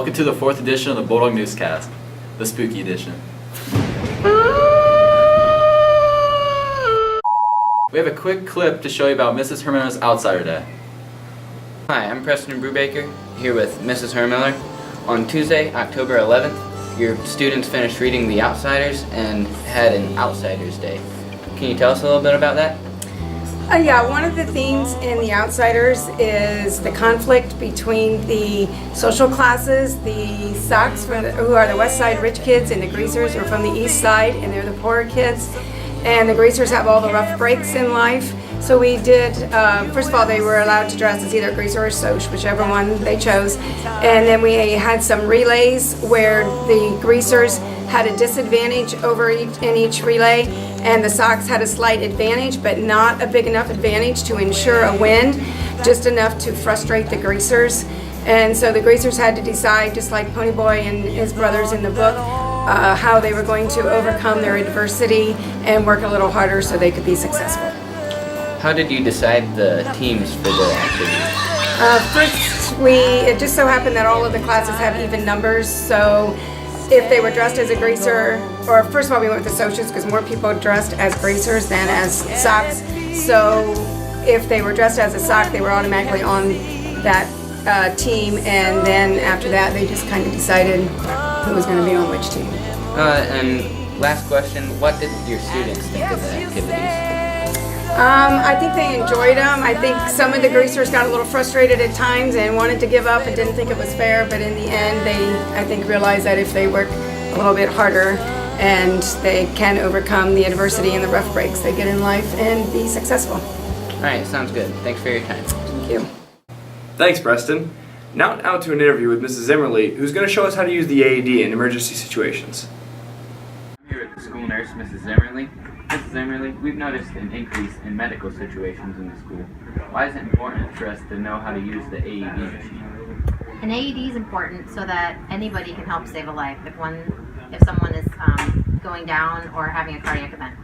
Welcome to the 4th edition of the Bulldog Newscast, the spooky edition. We have a quick clip to show you about Mrs. Hermiller's Outsider Day. Hi, I'm Preston Brubaker, here with Mrs. Hermiller. On Tuesday, October 11th, your students finished reading The Outsiders and had an Outsiders Day. Can you tell us a little bit about that? Yeah, one of the themes in The Outsiders is the conflict between the social classes, the Sox, who are the West Side rich kids, and the Greasers, who are from the East Side, and they're the poorer kids. And the Greasers have all the rough breaks in life. So we did, first of all, they were allowed to dress as either Greaser or Soch, whichever one they chose. And then we had some relays where the Greasers had a disadvantage in each relay, and the Sox had a slight advantage, but not a big enough advantage to ensure a win, just enough to frustrate the Greasers. And so the Greasers had to decide, just like Ponyboy and his brothers in the book, how they were going to overcome their adversity and work a little harder so they could be successful. How did you decide the teams for the activities? First, it just so happened that all of the classes have even numbers, so if they were dressed as a Greaser, or first of all we went with the Soches because more people dressed as Greasers than as Sox, so if they were dressed as a Sox they were automatically on that team, and then after that they just kind of decided who was going to be on which team. And last question, what did your students think of the activities? I think they enjoyed them. I think some of the Greasers got a little frustrated at times and wanted to give up and didn't think it was fair, but in the end they, I think, realized that if they work a little bit harder and they can overcome the adversity and the rough breaks they get in life and be successful. Alright, sounds good. Thanks for your time. Thank you. Thanks, Preston. Now out to an interview with Mrs. Zimmerly, who's going to show us how to use the AED in emergency situations. I'm here with the school nurse, Mrs. Zimmerly. Mrs. Zimmerly, we've noticed an increase in medical situations in the school. Why is it important for us to know how to use the AED machine? An AED is important so that anybody can help save a life if someone is going down or having a cardiac event.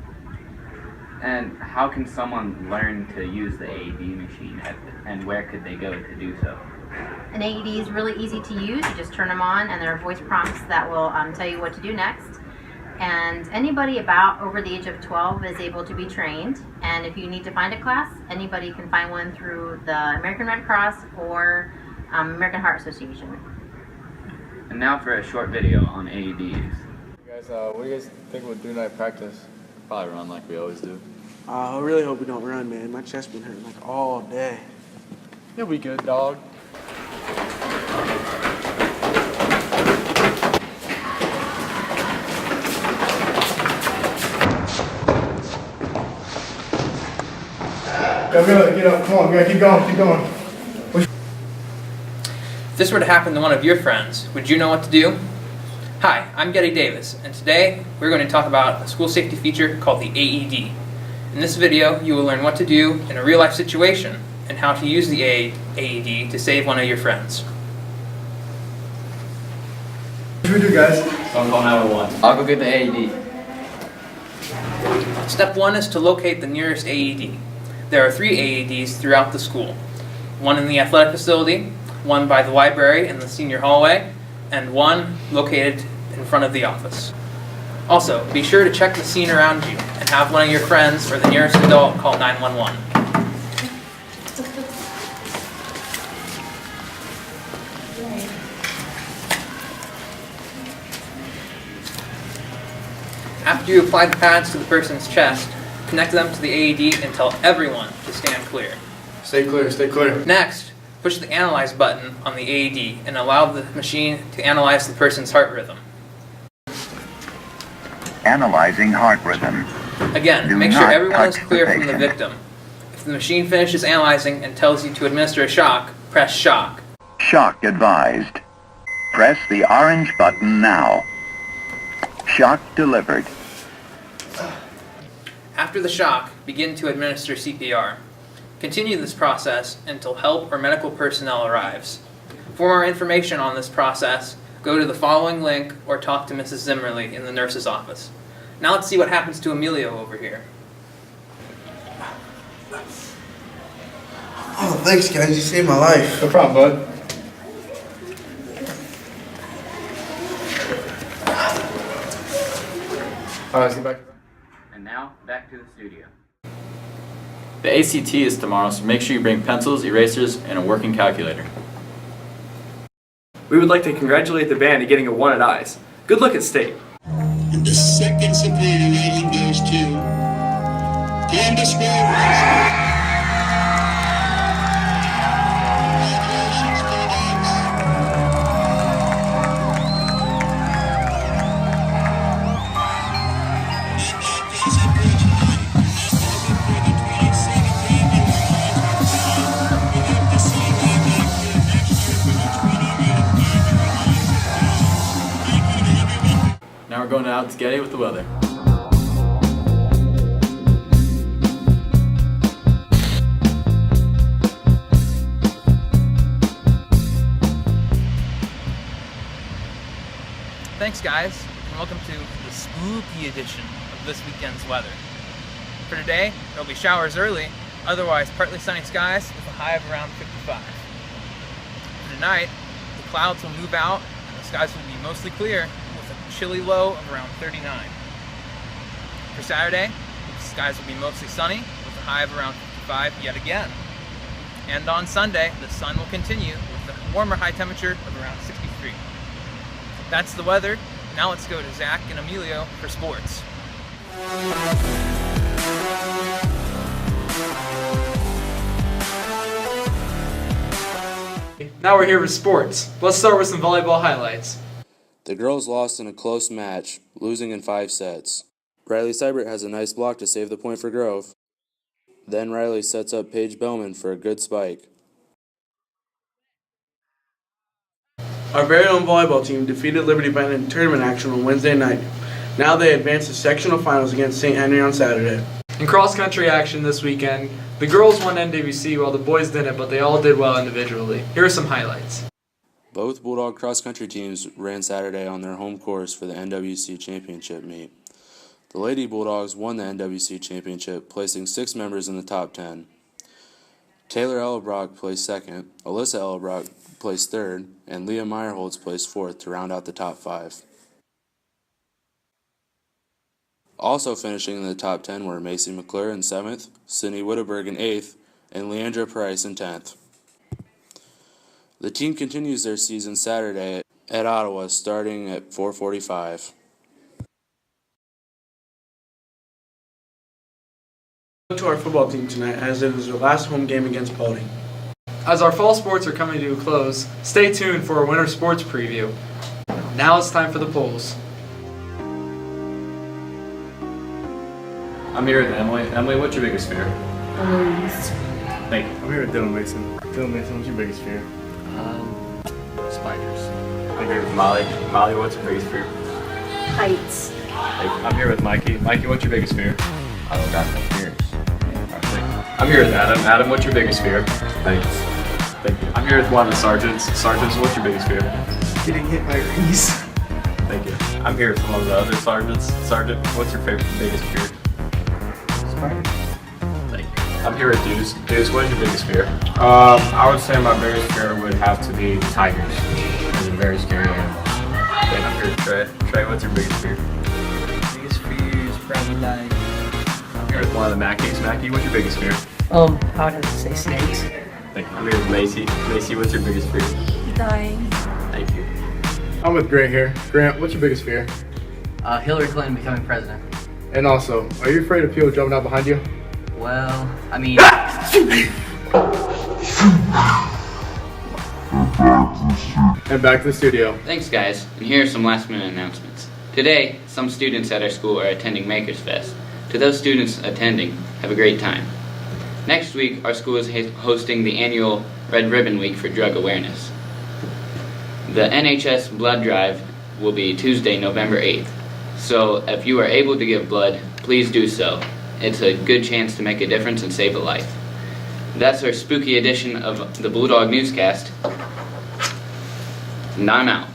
And how can someone learn to use the AED machine, and where could they go to do so? An AED is really easy to use. You just turn them on and there are voice prompts that will tell you what to do next. And anybody about over the age of 12 is able to be trained. And if you need to find a class, anybody can find one through the American Red Cross or American Heart Association. And now for a short video on AEDs. Guys, what do you guys think we'll do tonight practice? Probably run like we always do. I really hope we don't run, man. My chest been hurting like all day. You'll be good, dog. Go, get up. Come on, keep going, keep going. If this were to happen to one of your friends, would you know what to do? Hi, I'm Getty Davis, and today we're going to talk about a school safety feature called the AED. In this video, you will learn what to do in a real-life situation and how to use the AED to save one of your friends. What should we do, guys? So I'm calling 911. I'll go get the AED. Step 1 is to locate the nearest AED. There are 3 AEDs throughout the school. One in the athletic facility, one by the library in the senior hallway, and one located in front of the office. Also, be sure to check the scene around you and have one of your friends or the nearest adult call 911. After you apply the pads to the person's chest, connect them to the AED and tell everyone to stand clear. Stay clear, stay clear. Next, push the Analyze button on the AED and allow the machine to analyze the person's heart rhythm. Analyzing heart rhythm. Again, make sure everyone is clear from the victim. If the machine finishes analyzing and tells you to administer a shock, press shock. Shock advised. Press the orange button now. Shock delivered. After the shock, begin to administer CPR. Continue this process until help or medical personnel arrives. For more information on this process, go to the following link or talk to Mrs. Zimmerly in the nurse's office. Now let's see what happens to Emilio over here. Oh, thanks, guys. You saved my life. No problem, bud. Alright, let's get back. And now, back to the studio. The ACT is tomorrow, so make sure you bring pencils, erasers, and a working calculator. We would like to congratulate the band on getting a 1 at eyes. Good luck at state. And the second supporting rating goes to Candace Rose. Congratulations, Bulldogs. Now we're going out to Getty with the weather. Thanks, guys, and welcome to the spooky edition of this weekend's weather. For today, there'll be showers early, otherwise partly sunny skies with a high of around 55. For tonight, the clouds will move out and the skies will be mostly clear with a chilly low of around 39. For Saturday, the skies will be mostly sunny with a high of around 55 yet again. And on Sunday, the sun will continue with a warmer high temperature of around 63. That's the weather. Now let's go to Zach and Emilio for sports. Now we're here for sports. Let's start with some volleyball highlights. The girls lost in a close match, losing in 5 sets. Riley Seibert has a nice block to save the point for Grove. Then Riley sets up Paige Bowman for a good spike. Our very own volleyball team defeated Liberty Bend in tournament action on Wednesday night. Now they advance to sectional finals against St. Henry on Saturday. In cross-country action this weekend, the girls won NWC while the boys didn't, but they all did well individually. Here are some highlights. Both Bulldog cross-country teams ran Saturday on their home course for the NWC Championship meet. The Lady Bulldogs won the NWC Championship, placing 6 members in the top 10. Taylor Ellebrock placed 2nd, Alyssa Ellebrock placed 3rd, and Leah Meyerholtz placed 4th to round out the top 5. Also finishing in the top 10 were Macy McClure in 7th, Sydney Witteberg in 8th, and Leandra Price in 10th. The team continues their season Saturday at Ottawa starting at 4:45. To our football team tonight, as it is their last home game against Paulding. As our fall sports are coming to a close, stay tuned for our winter sports preview. Now it's time for the polls. I'm here with Emily. Emily, what's your biggest fear? Thank you. I'm here with Dylan Mason. Dylan Mason, what's your biggest fear? Spiders. I'm here with Molly. Molly, what's your biggest fear? Heights. I'm here with Mikey. Mikey, what's your biggest fear? I don't got no fears. I'm here with Adam. Adam, what's your biggest fear? Thanks. Thank you. I'm here with one of the sergeants. Sergeants, what's your biggest fear? Getting hit by Reese. Thank you. I'm here with one of the other sergeants. Sergeant, what's your biggest fear? Spiders. Thank you. I'm here with Deuce. Deuce, what is your biggest fear? I would say my biggest fear would have to be tigers. It's a very scary animal. And I'm here with Trey. Trey, what's your biggest fear? Biggest fear is probably like I'm here with one of the Mackies. Mackie, what's your biggest fear? I would have to say snakes. Thank you. I'm here with Macy. Macy, what's your biggest fear? Dying. Thank you. I'm with Grant here. Grant, what's your biggest fear? Hillary Clinton becoming president. And also, are you afraid of people jumping out behind you? Well, I mean... And back to the studio. Thanks, guys, and here are some last-minute announcements. Today, some students at our school are attending Makers Fest. To those students attending, have a great time. Next week, our school is hosting the annual Red Ribbon Week for drug awareness. The NHS blood drive will be Tuesday, November 8th. So if you are able to give blood, please do so. It's a good chance to make a difference and save a life. That's our spooky edition of the Bulldog Newscast. And I'm out.